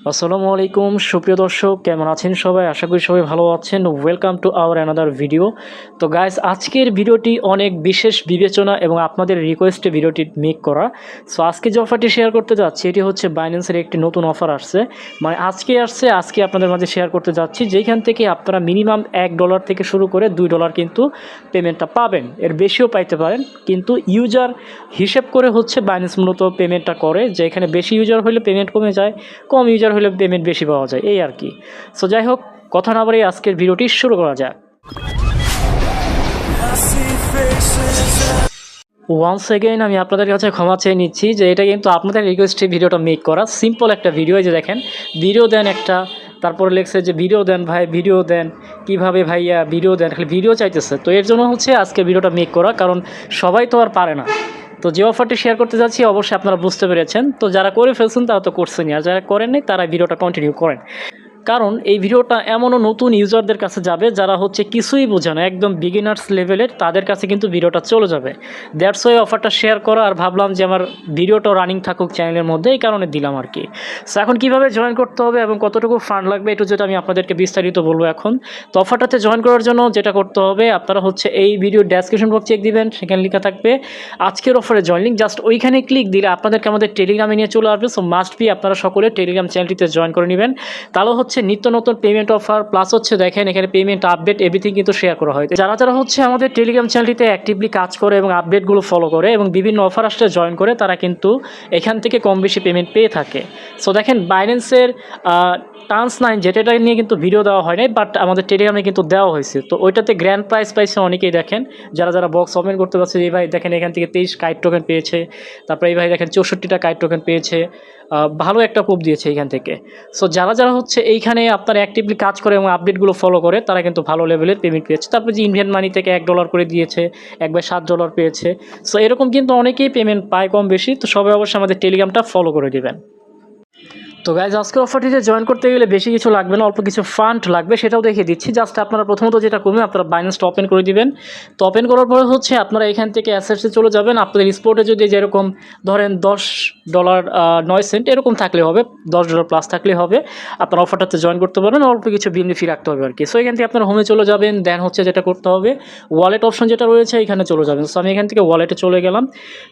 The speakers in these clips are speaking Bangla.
আসসালামু আলাইকুম সুপ্রিয় দর্শক, কেমন আছেন সবাই? আশা করি সবাই ভালো আছেন। Welcome to our another video. তো গাইস, আজকের ভিডিওটি অনেক বিশেষ বিবেচনা এবং আপনাদের রিকোয়েস্টে ভিডিওটি মেক করা। সো আজকে যে অফারটি শেয়ার করতে যাচ্ছি এটি হচ্ছে বাইন্যান্সের একটি নতুন অফার আসছে, মানে আজকে আসছে। আজকে আপনাদের মাঝে শেয়ার করতে যাচ্ছি, যেখান থেকে আপনারা মিনিমাম $1 থেকে শুরু করে $2 কিন্তু পেমেন্টটা পাবেন। এর বেশিও পাইতে পারেন, কিন্তু ইউজার হিসেব করে হচ্ছে বাইন্যান্স মূলত পেমেন্টটা করে, যে এখানে বেশি ইউজার হলে পেমেন্ট কমে যায়, কম ইউজার হলে পেমেন্ট বেশি পাওয়া যায়, এই আর কি। সো যাই হোক, কথা না বাড়িয়ে আজকের ভিডিওটি শুরু করা যাক। ওয়ান্স এগেইন আমি আপনাদের কাছে ক্ষমা চেয়ে নিচ্ছি যে এটা কিন্তু আপনাদের রিকোয়েস্টে ভিডিওটা মেক করা। সিম্পল একটা ভিডিও, যে দেখেন ভিডিও দেন একটা, তারপরে লেখছে যে ভিডিও দেন ভাই, ভিডিও দেন, কিভাবে ভাইয়া ভিডিও দেন, খালি ভিডিও চাইতেছে। তো এর জন্য হচ্ছে আজকে ভিডিওটা মেক করা, কারণ সবাই তো আর পারে না। তো যে অফারটি শেয়ার করতে যাচ্ছি অবশ্যই আপনারা বুঝতে পেরেছেন। তো যারা করে ফেলছেন তারা তো করছেনই, আর যারা করেননি তারা ভিডিওটা কন্টিনিউ করেন, কারণ এই ভিডিওটা এমনও নতুন ইউজারদের কাছে যাবে যারা হচ্ছে কিছুই বোঝে না, একদম বিগিনার্স লেভেলের, তাদের কাছে কিন্তু ভিডিওটা চলে যাবে। দ্যাটস ওয়াই অফারটা শেয়ার করা, আর ভাবলাম যে আমার ভিডিওটাও রানিং থাকুক চ্যানেলের মধ্যে, এই কারণে দিলাম আর কি। সো এখন কীভাবে জয়েন করতে হবে এবং কতটুকু ফান্ড লাগবে একটু যেটা আমি আপনাদেরকে বিস্তারিত বলবো এখন। তো অফারটাতে জয়েন করার জন্য যেটা করতে হবে, আপনারা হচ্ছে এই ভিডিওর ডেসক্রিপশন বক্স চেক দিবেন, সেখানে লেখা থাকবে আজকের অফারে জয়েন লিঙ্ক। জাস্ট ওইখানে ক্লিক দিলে আপনাদেরকে আমাদের টেলিগ্রামে নিয়ে চলে আসবে। সো মাস্ট বি আপনারা সকলে টেলিগ্রাম চ্যানেলটিতে জয়েন করে নেবেন, তাহলে হচ্ছে নিত্য নতুন পেমেন্ট অফার প্লাস হচ্ছে দেখেন এখানে পেমেন্ট আপডেট এভরিথিং কিন্তু শেয়ার করা হয়। যারা যারা হচ্ছে আমাদের টেলিগ্রাম চ্যানেলটিতে অ্যাক্টিভলি কাজ করে এবং আপডেটগুলো ফলো করে এবং বিভিন্ন অফার আসলে জয়েন করে, তারা কিন্তু এখান থেকে কম বেশি পেমেন্ট পেয়ে থাকে। সো দেখেন বাইন্যান্সের টার্মস 9 যেটা নিয়ে কিন্তু ভিডিও দেওয়া হয় নাই, বাট আমাদের টেলিগ্রামে কিন্তু দেওয়া হয়েছে। তো ওইটাতে গ্র্যান্ড প্রাইজ পাইছে অনেকেই, দেখেন যারা যারা বক্স ওপেন করতে পারছে। এই ভাই দেখেন এখান থেকে 23 কাইট টোকেন পেয়েছে, তারপরে এই ভাই দেখেন 64টা কাইট টোকেন পেয়েছে, ভালো একটা কোপ দিয়েছে এইখান থেকে। সো যারা যারা হচ্ছে এইখানে আপনার অ্যাক্টিভলি কাজ করে এবং আপডেটগুলো ফলো করে, তারা কিন্তু ভালো লেভেলের পেমেন্ট পেয়েছে। তারপরে যে ইন্ডিয়ান মানি থেকে $1 করে দিয়েছে, একবার $7 পেয়েছে। সো এরকম কিন্তু অনেকেই পেমেন্ট পায় কম বেশি। তো সবাই অবশ্যই আমাদের টেলিগ্রামটা ফলো করে দেবেন। তো গাইজ, আজকের অফারটিতে জয়েন করতে গেলে বেশি কিছু লাগবে না, অল্প কিছু ফান্ড লাগবে, সেটাও দেখিয়ে দিচ্ছি। জাস্ট আপনারা প্রথমত যেটা করবেন, আপনারা বাইন্যান্সটা ওপেন করে দিবেন। তো ওপেন করার পরে হচ্ছে আপনারা এখান থেকে অ্যাসেটসে চলে যাবেন। আপনাদের স্পোর্টে যদি যেরকম ধরেন $10.09 এরকম থাকলে হবে, $10 প্লাস থাকলে হবে, আপনারা অফারটাতে জয়েন করতে পারবেন। অল্প কিছু বিএনপি ফি রাখতে হবে আর কি। সো এখান থেকে আপনারা হোমে চলে যাবেন, দেন হচ্ছে যেটা করতে হবে, ওয়ালেট অপশন যেটা রয়েছে এখানে চলে যাবেন। সো আমি এখান থেকে ওয়ালেটে চলে গেলাম।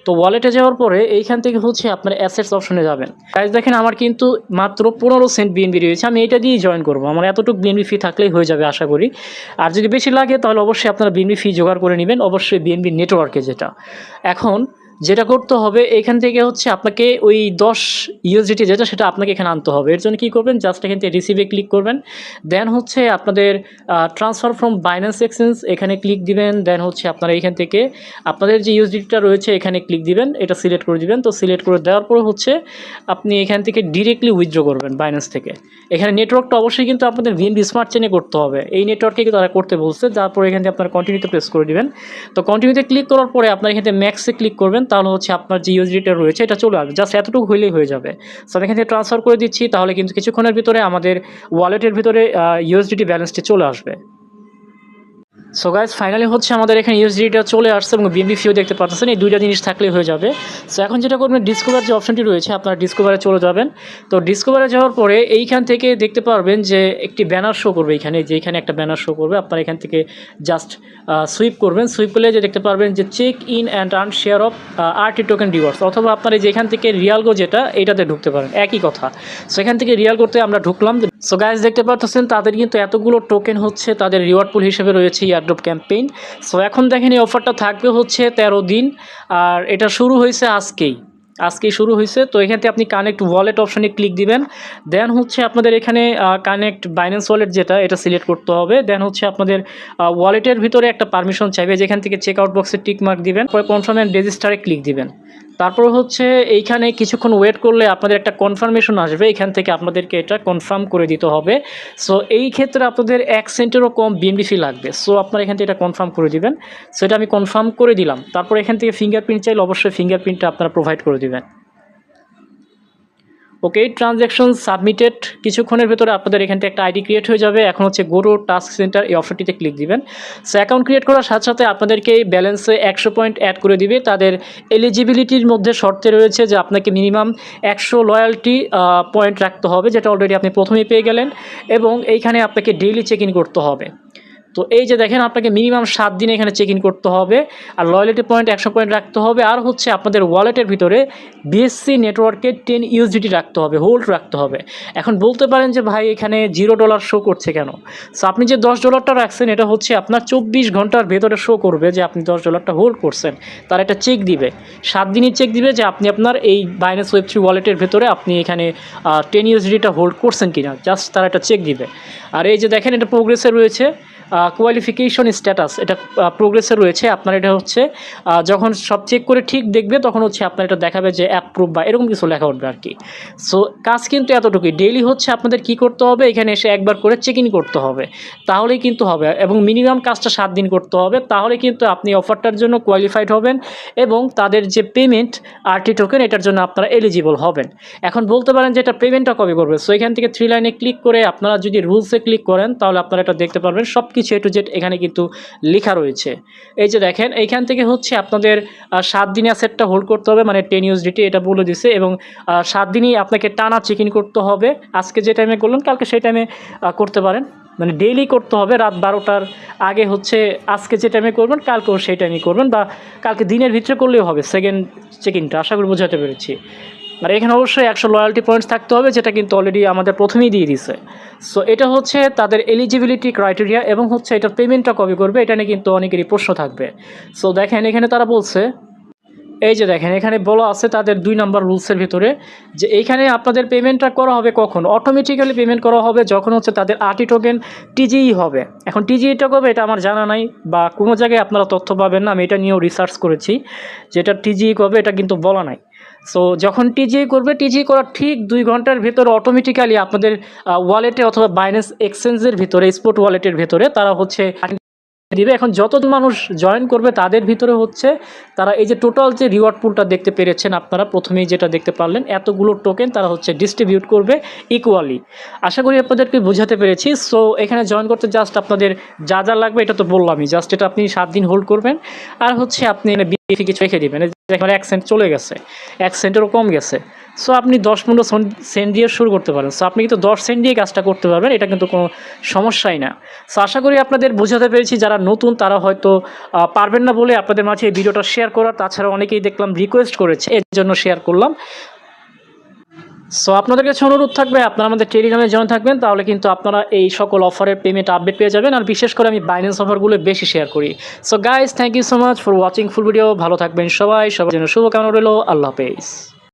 তো ওয়ালেটে যাওয়ার পরে এইখান থেকে হচ্ছে আপনার অ্যাসেটস অপশনে যাবেন। গাইজ দেখেন আমার কিন্তু মাত্র 15 সেন্ট বিএনবি রয়েছে, আমি এটা দিয়েই জয়েন করবো। আমার এতটুকু বিএনবি ফি থাকলেই হয়ে যাবে আশা করি। আর যদি বেশি লাগে তাহলে অবশ্যই আপনারা বিএনবি ফি জোগাড় করে নেবেন, অবশ্যই বিএনবি নেটওয়ার্কে। এখন যেটা করতে হবে এখান থেকে হচ্ছে আপনাকে ওই 10 ইউএসডিটি যেটা, সেটা আপনাকে এখানে আনতে হবে। এর জন্য কী করবেন, জাস্ট এখান থেকে রিসিভে ক্লিক করবেন, দেন হচ্ছে আপনাদের ট্রান্সফার ফ্রম বাইন্যান্স এক্সচেঞ্জ এখানে ক্লিক দিবেন। দেন হচ্ছে আপনারা এখান থেকে আপনাদের যে ইউএসডিটিটা রয়েছে এখানে ক্লিক দিবেন, এটা সিলেক্ট করে দিবেন। তো সিলেক্ট করে দেওয়ার পর হচ্ছে আপনি এখান থেকে ডিরেক্টলি উইথড্র করবেন বাইন্যান্স থেকে। এখানে নেটওয়ার্কটা অবশ্যই কিন্তু আপনাদের ভিএনবি স্মার্ট চেনে করতে হবে, এই নেটওয়ার্কে কিন্তু তারা করতে বলছে। তারপরে এখান থেকে আপনারা কন্টিনিউতে প্রেস করে দিবেন। তো কন্টিনিউতে ক্লিক করার পরে আপনার এখান থেকে ম্যাক্সে ক্লিক করবেন, তাহলে হচ্ছে আপনার যে ইউএসডিটা রয়েছে এটা চলে আসবে। জাস্ট এতটুকু হইলেই হয়ে যাবে। সো আমি এখান থেকে ট্রান্সফার করে দিচ্ছি, তাহলে কিন্তু কিছুক্ষণের ভিতরে আমাদের ওয়ালেটের ভিতরে ইউএসডিটি ব্যালেন্সটি চলে আসবে। সো গাইজ ফাইনালি হচ্ছে আমাদের এখানে ইউএসডিটা চলে আসছে এবং বিএনবি ফিও দেখতে পাচ্ছেন, এই দুইটা জিনিস থাকলেই হয়ে যাবে। সো এখন যেটা করবেন, ডিসকভার যে অপশনটি রয়েছে আপনারা ডিসকভারে চলে যাবেন। তো ডিসকভারে যাওয়ার পরে এইখান থেকে দেখতে পারবেন যে একটি ব্যানার শো করবে, এখানে যে এখানে একটা ব্যানার শো করবে, আপনারা এখান থেকে জাস্ট সুইপ করবেন। সুইপ করলে যে দেখতে পারবেন যে check in and earn share of RT token rewards, অথবা আপনারা যেখান থেকে রিয়ালগো যেটা এটাতে ঢুকতে পারেন, একই কথা। সো এখান থেকে রিয়াল করতে আমরা ঢুকলাম। সো গাইজ দেখতে পাচ্ছেন তাদের কিন্তু এতগুলো টোকেন হচ্ছে তাদের রিওয়ার্ড পুল হিসেবে রয়েছে ইয়ারড্রপ ক্যাম্পেইন। সো এখন দেখেন এই অফারটা থাকবে হচ্ছে 13 দিন, আর এটা শুরু হয়েছে আজকেই শুরু হয়েছে। তো এখান থেকে আপনি কানেক্ট ওয়ালেট অপশানে ক্লিক দিবেন। দেন হচ্ছে আপনাদের এখানে কানেক্ট বাইন্যান্স ওয়ালেট যেটা, এটা সিলেক্ট করতে হবে। দেন হচ্ছে আপনাদের ওয়ালেটের ভিতরে একটা পারমিশন চাইবে, যেখান থেকে চেক আউট বক্সে টিক মার্ক দিবেন, পরে কনফার্ম অ্যান্ড রেজিস্টারে ক্লিক দিবেন। তারপর হচ্ছে এইখানে কিছুক্ষণ ওয়েট করলে আপনাদের একটা কনফার্মেশন আসবে, এখান থেকে আপনাদেরকে এটা কনফার্ম করে দিতে হবে। সো এই ক্ষেত্রে আপনাদের 1 সেন্টেরও কম বিএনবি ফি লাগবে। সো আপনারা এখান থেকে এটা কনফার্ম করে দিবেন। সো এটা আমি কনফার্ম করে দিলাম। তারপর এখান থেকে ফিঙ্গারপ্রিন্ট চাইলে অবশ্যই ফিঙ্গারপ্রিন্টটা আপনারা প্রোভাইড করে দিবেন। ওকে, ট্রানজ্যাকশন সাবমিটেড। কিছুক্ষণের ভেতরে আপনাদের এখান থেকে একটা আইডি ক্রিয়েট হয়ে যাবে। এখন হচ্ছে গো টু টাস্ক সেন্টার, এই অপশনটিতে ক্লিক দিবেন। সো অ্যাকাউন্ট ক্রিয়েট করার সাথে সাথে আপনাদেরকে এই ব্যালেন্সে 100 পয়েন্ট অ্যাড করে দিবে। তাদের এলিজিবিলিটির মধ্যে শর্তে রয়েছে যে আপনাকে মিনিমাম 100 লয়্যালটি পয়েন্ট রাখতে হবে, যেটা অলরেডি আপনি প্রথমেই পেয়ে গেলেন, এবং এইখানে আপনাকে ডেইলি চেক ইন করতে হবে। তো এই যে দেখেন, আপনাকে মিনিমাম 7 দিনে এখানে চেক ইন করতে হবে, আর লয়্যালিটি পয়েন্ট 100 পয়েন্ট রাখতে হবে, আর হচ্ছে আপনাদের ওয়ালেটের ভিতরে বিএসসি নেটওয়ার্কে 10 ইউএসডিটি রাখতে হবে, হোল্ড রাখতে হবে। এখন বলতে পারেন যে ভাই এখানে $0 শো করছে কেন? সো আপনি যে $10টা রাখছেন, এটা হচ্ছে আপনার 24 ঘন্টার ভেতরে শো করবে যে আপনি $10টা হোল্ড করছেন। তার একটা চেক দিবে, 7 দিনই চেক দিবে যে আপনি আপনার এই বাইন্যান্স ওয়েব3 ওয়ালেটের ভেতরে আপনি এখানে 10 ইউএসডিটা হোল্ড করছেন কিনা, জাস্ট তার একটা চেক দিবে। আর এই যে দেখেন, এটা প্রোগ্রেসে রয়েছে, কোয়ালিফিকেশন স্ট্যাটাস, এটা প্রোগ্রেসে রয়েছে। আপনার এটা হচ্ছে যখন সব চেক করে ঠিক দেখবে, তখন হচ্ছে আপনার এটা দেখাবে যে অ্যাপ্রুভ বা এরকম কিছু লেখা উঠবে আর কি। সো কাজ কিন্তু এতটুকুই। ডেইলি হচ্ছে আপনাদের কি করতে হবে, এখানে এসে একবার করে চেক ইন করতে হবে, তাহলেই কিন্তু হবে, এবং মিনিমাম কাজটা 7 দিন করতে হবে, তাহলে কিন্তু আপনি অফারটার জন্য কোয়ালিফাইড হবেন, এবং তাদের যে পেমেন্ট আরটি টোকেন, এটার জন্য আপনারা এলিজিবল হবেন। এখন বলতে পারেন যে এটা পেমেন্টটা কবে করবে? সো এখান থেকে 3 লাইনে ক্লিক করে আপনারা যদি রুলসে ক্লিক করেন, তাহলে আপনারা এটা দেখতে পারবেন সব কিছু A to Z এখানে কিন্তু লেখা রয়েছে। এই যে দেখেন, এইখান থেকে হচ্ছে আপনাদের 7 দিনে অ্যাসেটটা হোল্ড করতে হবে, মানে 10 ইউএসডিটি এটা বলে দিছে, এবং 7 দিনই আপনাকে টানা চেক ইন করতে হবে। আজকে যে টাইমে করলেন, কালকে সেই টাইমে করতে পারেন, মানে ডেইলি করতে হবে। রাত 12টার আগে হচ্ছে আজকে যে টাইমে করবেন, কালকেও সেই টাইমে করবেন, বা কালকে দিনের ভিতরে করলেও হবে সেকেন্ড চেক ইনটা। আশা করি বোঝাতে পেরেছি। আর এখানে অবশ্যই 100 লয়্যালটি পয়েন্টস থাকতে হবে, যেটা কিন্তু অলরেডি আমাদের প্রথমেই দিয়ে দিছে। সো এটা হচ্ছে তাদের এলিজিবিলিটি ক্রাইটেরিয়া, এবং হচ্ছে এটার পেমেন্টটা কবে করবে, এটা নিয়ে কিন্তু অনেকেরই প্রশ্ন থাকবে। সো দেখেন, এখানে তারা বলছে, এই যে দেখেন, এখানে বলা আছে তাদের 2 নম্বর রুলসের ভিতরে যে এইখানে আপনাদের পেমেন্টটা করা হবে কখন। অটোমেটিক্যালি পেমেন্ট করা হবে যখন হচ্ছে তাদের আরটি টোকেন টিজিই হবে। এখন টিজিইটা কবে এটা আমার জানা নাই, বা কোনো জায়গায় আপনারা তথ্য পাবেন না। আমি এটা নিয়েও রিসার্চ করেছি, যেটা টিজিই কবে এটা কিন্তু বলা নাই। সো যখন টিজিই করবে, টিজিই করার ঠিক 2 ঘন্টার ভেতরে অটোমেটিক্যালি আপনাদের ওয়ালেটে অথবা বাইন্যান্স এক্সচেঞ্জের ভিতরে, স্পট ওয়ালেটের ভেতরে তারা হচ্ছে দিবে। এখন যত মানুষ জয়েন করবে, তাদের ভিতরে হচ্ছে তারা এই যে টোটাল যে রিওয়ার্ড পুলটা দেখতে পেরেছেন আপনারা, প্রথমেই যেটা দেখতে পারলেন, এতগুলো টোকেন তারা হচ্ছে ডিস্ট্রিবিউট করবে ইকুয়ালি। আশা করি আপনাদেরকে বোঝাতে পেরেছি। সো এখানে জয়েন করতে জাস্ট আপনাদের যা যা লাগবে এটা তো বললামই, জাস্ট এটা আপনি 7 দিন হোল্ড করবেন, আর হচ্ছে আপনি বিএফি কিছু রেখে দেবেন। এখানে 1 সেন্ট চলে গেছে, 1 সেন্টেরও কম গেছে। সো আপনি 10-15 সেন্ট দিয়ে শুরু করতে পারেন। সো আপনি কিন্তু 10 সেন্ট দিয়ে কাজটা করতে পারবেন, এটা কিন্তু কোনো সমস্যাই না। সো আশা করি আপনাদের বোঝাতে পেরেছি। যারা নতুন তারা হয়তো পারবেন না বলে আপনাদের মাঝে এই ভিডিওটা শেয়ার করার, তাছাড়া অনেকেই দেখলাম রিকোয়েস্ট করেছে, এর জন্য শেয়ার করলাম। সো আপনাদের কাছে অনুরোধ থাকবে, আপনারা আমাদের টেলিগ্রামে জয়েন থাকবেন, তাহলে কিন্তু আপনারা এই সকল অফারের পেমেন্ট আপডেট পেয়ে যাবেন। আর বিশেষ করে আমি বাইন্যান্স অফারগুলো বেশি শেয়ার করি। So guys, thank you so much for watching full video. ভালো থাকবেন সবাই, সবার জন্য শুভকামনা রইল। আল্লাহ হাফেজ।